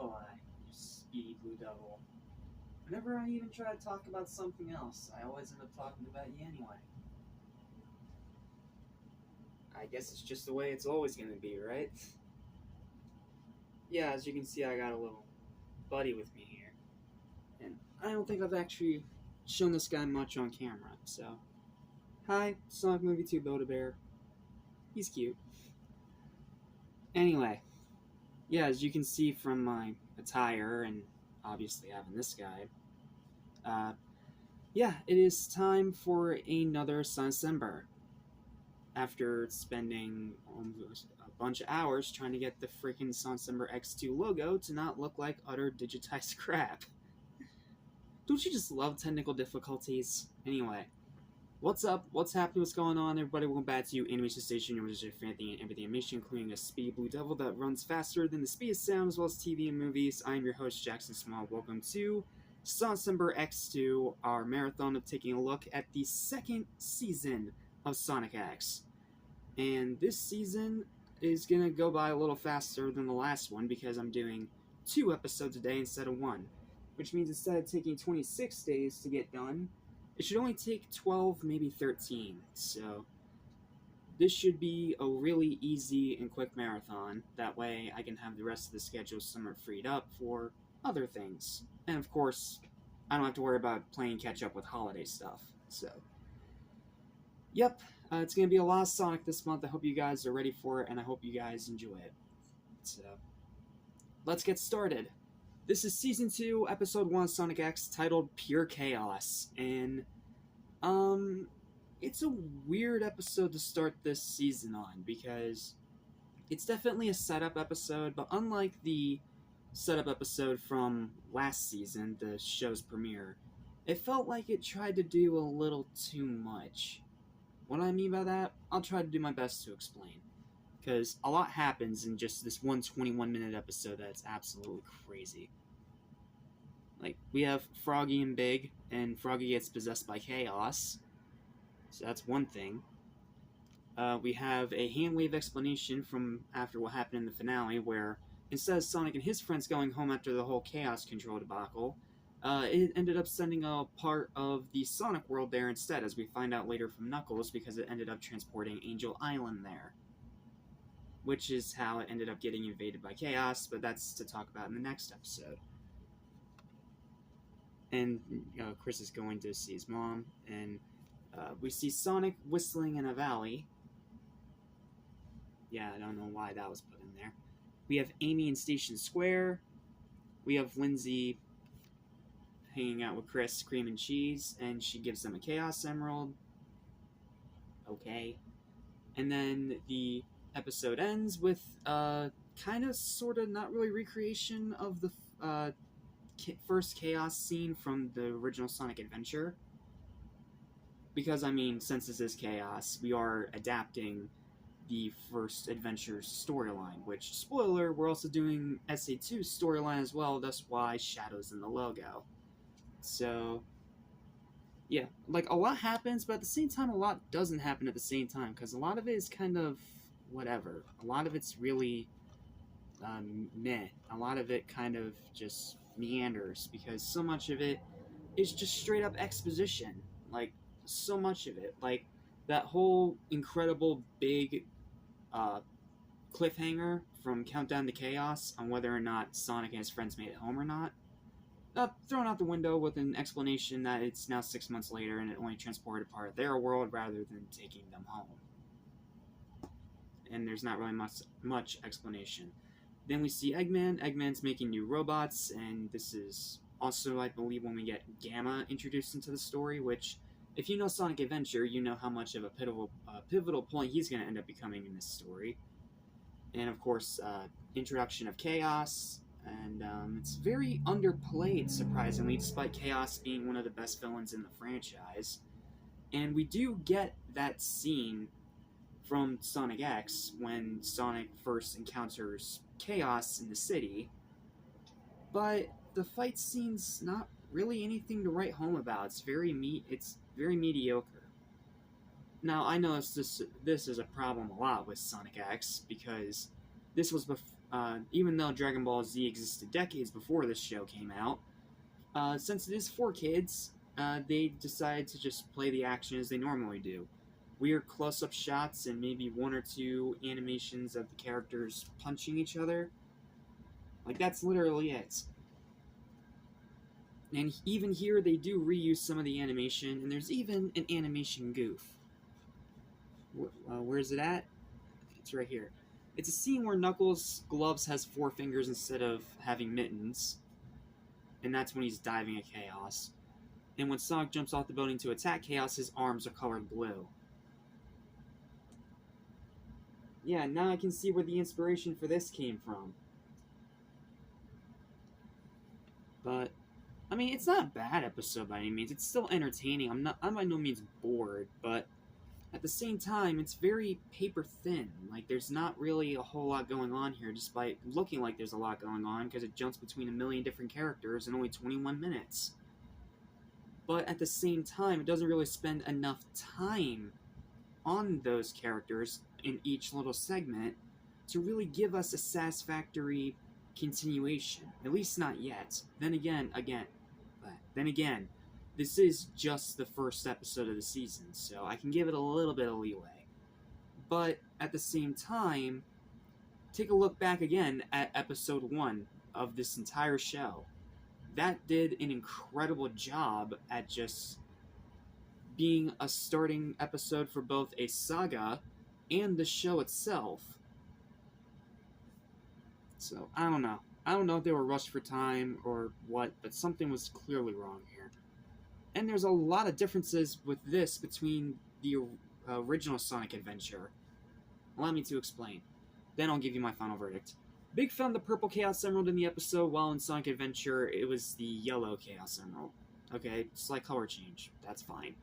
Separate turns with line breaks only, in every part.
will I, you speedy blue devil? Whenever I even try to talk about something else, I always end up talking about you anyway. I guess it's just the way it's always going to be, right? Yeah, as you can see, I got a little buddy with me here. And I don't think I've actually shown this guy much on camera, so... Hi, Sonic Movie 2 Build-A-Bear. He's cute. Anyway, yeah, as you can see from my attire, and obviously having this guy, yeah, it is time for another SoniCember. After spending almost a bunch of hours trying to get the freaking SoniCemberX2 logo to not look like utter digitized crap. Don't you just love technical difficulties? Anyway, what's up? What's happening? What's going on? Everybody, welcome back to Animation Station, your wizard for anything and everything animation, including a speedy blue devil that runs faster than the speed of sound, as well as TV and movies. I'm your host, Jackson Small. Welcome to SoniCemberX2, our marathon of taking a look at the second season of Sonic X. And this season is going to go by a little faster than the last one because I'm doing 2 episodes a day instead of 1. Which means instead of taking 26 days to get done, it should only take 12, maybe 13. So this should be a really easy and quick marathon. That way I can have the rest of the schedule somewhat freed up for other things. And of course, I don't have to worry about playing catch up with holiday stuff. So, yep, it's going to be a lot of Sonic this month. I hope you guys are ready for it, and I hope you guys enjoy it. So, let's get started. This is Season 2, Episode 1 of Sonic X, titled Pure Chaos, and, it's a weird episode to start this season on, because it's definitely a setup episode, but unlike the setup episode from last season, the show's premiere, it felt like it tried to do a little too much. What I mean by that, I'll try to do my best to explain. Because a lot happens in just this one 21-minute episode that's absolutely crazy. Like, we have Froggy and Big, and Froggy gets possessed by Chaos. So that's one thing. We have a hand-wave explanation from after what happened in the finale, where instead of Sonic and his friends going home after the whole Chaos Control debacle, it ended up sending a part of the Sonic world there instead, as we find out later from Knuckles, because it ended up transporting Angel Island there. Which is how it ended up getting invaded by Chaos, but that's to talk about in the next episode. And Chris is going to see his mom, and we see Sonic whistling in a valley. Yeah, I don't know why that was put in there. We have Amy in Station Square. We have Lindsay hanging out with Chris, Cream and Cheese, and she gives them a Chaos Emerald. Okay. And then the episode ends with kind of, sort of, not really recreation of the first Chaos scene from the original Sonic Adventure. Because, I mean, since this is Chaos, we are adapting the first Adventure's storyline, which, spoiler, we're also doing SA2's storyline as well, that's why Shadow's in the logo. So, yeah, like, a lot happens, but at the same time, a lot doesn't happen at the same time, because a lot of it is kind of whatever. A lot of it's really meh. A lot of it kind of just meanders, because so much of it is just straight up exposition. Like, so much of it. Like, that whole incredible big cliffhanger from Countdown to Chaos on whether or not Sonic and his friends made it home or not, thrown out the window with an explanation that it's now 6 months later and it only transported part of their world rather than taking them home. And there's not really much explanation. Then we see Eggman. Eggman's making new robots, and this is also, I believe, when we get Gamma introduced into the story, which, if you know Sonic Adventure, you know how much of a pivotal point he's going to end up becoming in this story. And, of course, introduction of Chaos, and it's very underplayed, surprisingly, despite Chaos being one of the best villains in the franchise. And we do get that scene from Sonic X when Sonic first encounters Chaos in the city, but the fight scene's not really anything to write home about. It's very mediocre. Now, I noticed this is a problem a lot with Sonic X, because this was even though Dragon Ball Z existed decades before this show came out, since it is for kids, they decided to just play the action as they normally do. Weird close-up shots and maybe one or two animations of the characters punching each other. Like, that's literally it. And even here, they do reuse some of the animation, and there's even an animation goof. Where is it at? It's right here. It's a scene where Knuckles' gloves has 4 fingers instead of having mittens, and that's when he's diving at Chaos. And when Sonic jumps off the building to attack Chaos, his arms are colored blue. Yeah, now I can see where the inspiration for this came from. But, I mean, it's not a bad episode by any means. It's still entertaining. I'm by no means bored, but at the same time, it's very paper thin. Like, there's not really a whole lot going on here, despite looking like there's a lot going on, because it jumps between a million different characters in only 21 minutes. But at the same time, it doesn't really spend enough time on those characters in each little segment to really give us a satisfactory continuation. At least not yet. Then again, this is just the first episode of the season, so I can give it a little bit of leeway. But at the same time, take a look back again at episode 1 of this entire show. That did an incredible job at just being a starting episode for both a saga and the show itself. So, I don't know. I don't know if they were rushed for time or what, but something was clearly wrong here. And there's a lot of differences with this between the original Sonic Adventure. Allow me to explain. Then I'll give you my final verdict. Big found the purple Chaos Emerald in the episode, while in Sonic Adventure it was the yellow Chaos Emerald. Okay, slight color change. That's fine.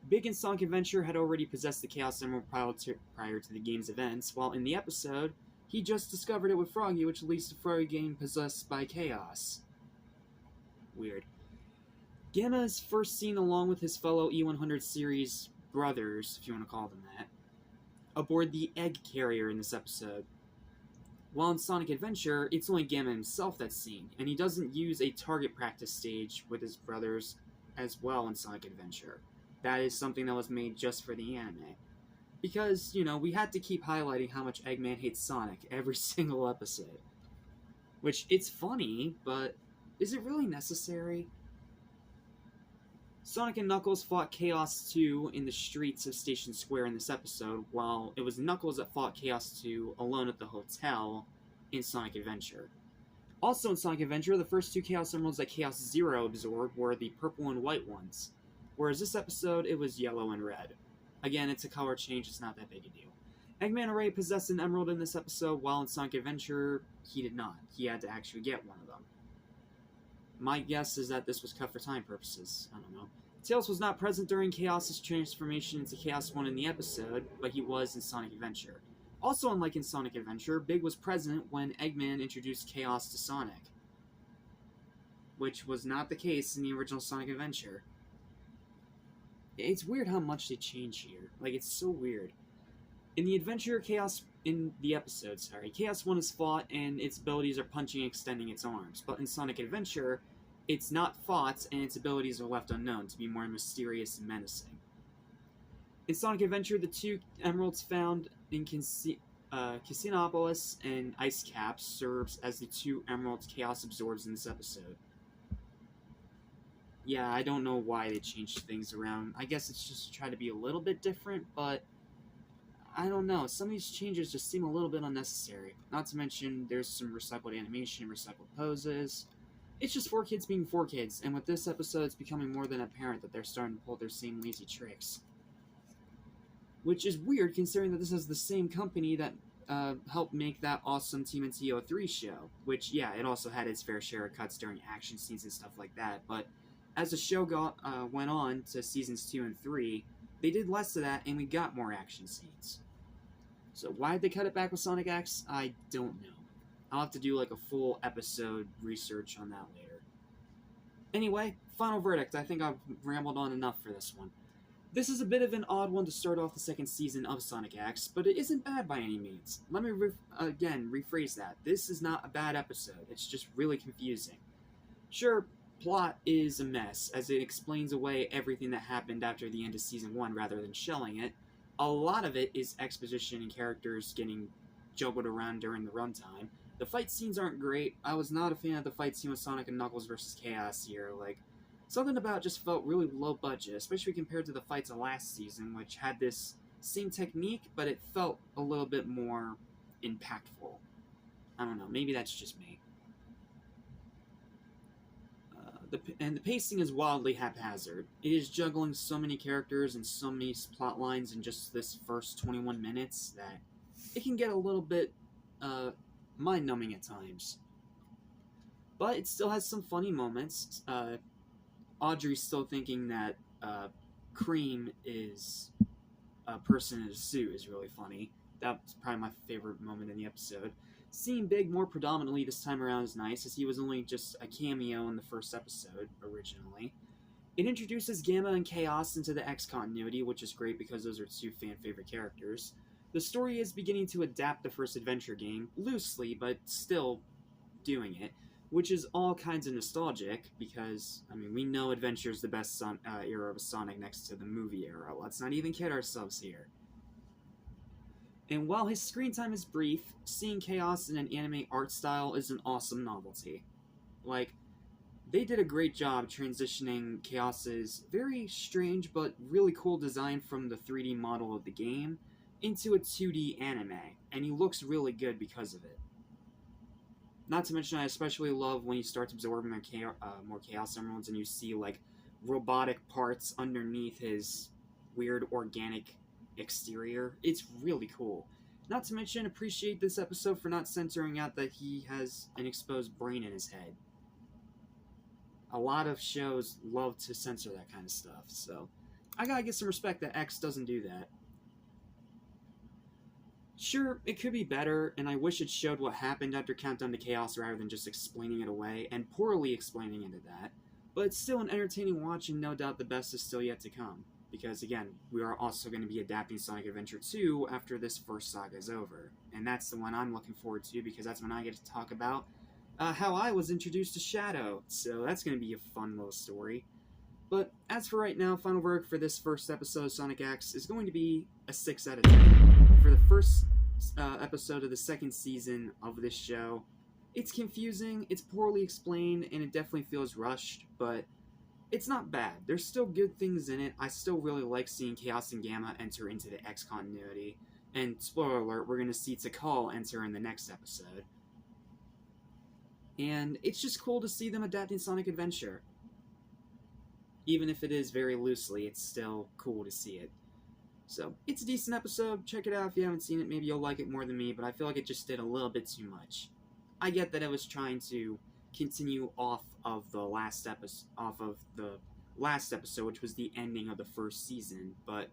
Big in Sonic Adventure had already possessed the Chaos Emerald prior to the game's events, while in the episode, he just discovered it with Froggy, which leads to Froggy getting possessed by Chaos. Weird. Gamma is first seen along with his fellow E100 series brothers, if you want to call them that, aboard the Egg Carrier in this episode. While in Sonic Adventure, it's only Gamma himself that's seen, and he doesn't use a target practice stage with his brothers as well in Sonic Adventure. That is something that was made just for the anime. Because, you know, we had to keep highlighting how much Eggman hates Sonic every single episode. Which, it's funny, but is it really necessary? Sonic and Knuckles fought Chaos 2 in the streets of Station Square in this episode, while it was Knuckles that fought Chaos 2 alone at the hotel in Sonic Adventure. Also in Sonic Adventure, the first 2 Chaos Emeralds that Chaos Zero absorbed were the purple and white ones, whereas this episode, it was yellow and red. Again, it's a color change, it's not that big a deal. Eggman already possessed an emerald in this episode, while in Sonic Adventure, he did not. He had to actually get one of them. My guess is that this was cut for time purposes. I don't know. Tails was not present during Chaos' transformation into Chaos 1 in the episode, but he was in Sonic Adventure. Also, unlike in Sonic Adventure, Big was present when Eggman introduced Chaos to Sonic, which was not the case in the original Sonic Adventure. It's weird how much they change here. Like, it's so weird. In the episode, Chaos 1 is fought and its abilities are punching and extending its arms. But in Sonic Adventure, it's not fought and its abilities are left unknown to be more mysterious and menacing. In Sonic Adventure, the 2 emeralds found in Casinopolis and Ice Cap serves as the 2 emeralds Chaos absorbs in this episode. Yeah, I don't know why they changed things around. I guess it's just to try to be a little bit different, but I don't know. Some of these changes just seem a little bit unnecessary. Not to mention, there's some recycled animation, recycled poses. It's just 4 kids being 4 kids, and with this episode, it's becoming more than apparent that they're starting to pull their same lazy tricks. Which is weird, considering that this is the same company that helped make that awesome TMNT 03 show. Which, yeah, it also had its fair share of cuts during action scenes and stuff like that, but as the show went on to seasons 2 and 3, they did less of that, and we got more action scenes. So why did they cut it back with Sonic X? I don't know. I'll have to do like a full episode research on that later. Anyway, final verdict. I think I've rambled on enough for this one. This is a bit of an odd one to start off the second season of Sonic X, but it isn't bad by any means. Let me again rephrase that. This is not a bad episode, it's just really confusing. Sure, plot is a mess, as it explains away everything that happened after the end of Season 1 rather than shelling it. A lot of it is exposition and characters getting juggled around during the runtime. The fight scenes aren't great. I was not a fan of the fight scene with Sonic and Knuckles versus Chaos here. Something about it just felt really low budget, especially compared to the fights of last season, which had this same technique, but it felt a little bit more impactful. I don't know, maybe that's just me. The pacing is wildly haphazard. It is juggling so many characters and so many plot lines in just this first 21 minutes that it can get a little bit mind-numbing at times. But it still has some funny moments. Audrey's still thinking that Cream is a person in a suit is really funny. That's probably my favorite moment in the episode. Seeing Big more predominantly this time around is nice, as he was only just a cameo in the first episode, originally. It introduces Gamma and Chaos into the X continuity, which is great because those are two fan-favorite characters. The story is beginning to adapt the first adventure game, loosely, but still doing it, which is all kinds of nostalgic, because, I mean, we know Adventure is the best era of Sonic next to the movie era. Let's not even kid ourselves here. And while his screen time is brief, seeing Chaos in an anime art style is an awesome novelty. They did a great job transitioning Chaos's very strange but really cool design from the 3D model of the game into a 2D anime, and he looks really good because of it. Not to mention, I especially love when you start absorbing more Chaos Emeralds and you see, robotic parts underneath his weird organic exterior. It's really cool. Not to mention, appreciate this episode for not censoring out that he has an exposed brain in his head. A lot of shows love to censor that kind of stuff, so I gotta give some respect that X doesn't do that. Sure, it could be better, and I wish it showed what happened after Countdown to Chaos rather than just explaining it away, and poorly explaining it at that, but it's still an entertaining watch, and no doubt the best is still yet to come. Because, again, we are also going to be adapting Sonic Adventure 2 after this first saga is over. And that's the one I'm looking forward to, because that's when I get to talk about how I was introduced to Shadow. So that's going to be a fun little story. But as for right now, final verdict for this first episode of Sonic X is going to be a 6 out of 10. For the first episode of the second season of this show, it's confusing, it's poorly explained, and it definitely feels rushed, but it's not bad. There's still good things in it. I still really like seeing Chaos and Gamma enter into the X continuity. And spoiler alert, we're going to see Tikal enter in the next episode. And it's just cool to see them adapting Sonic Adventure. Even if it is very loosely, it's still cool to see it. So, it's a decent episode. Check it out if you haven't seen it. Maybe you'll like it more than me, but I feel like it just did a little bit too much. I get that I was trying to continue off of the last episode, which was the ending of the first season, but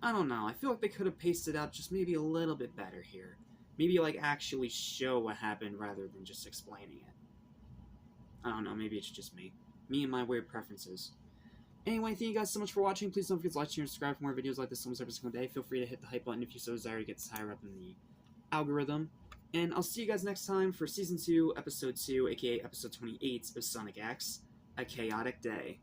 I don't know, I feel like they could have paced it out just maybe a little bit better here. Maybe actually show what happened rather than just explaining it. I don't know, maybe it's just me and my weird preferences. Anyway, thank you guys so much for watching. Please don't forget to like, share, and subscribe for more videos like this almost every single day. Feel free to hit the hype button if you so desire to get this higher up in the algorithm. And I'll see you guys next time for Season 2, Episode 2, aka Episode 28 of Sonic X, A Chaotic Day.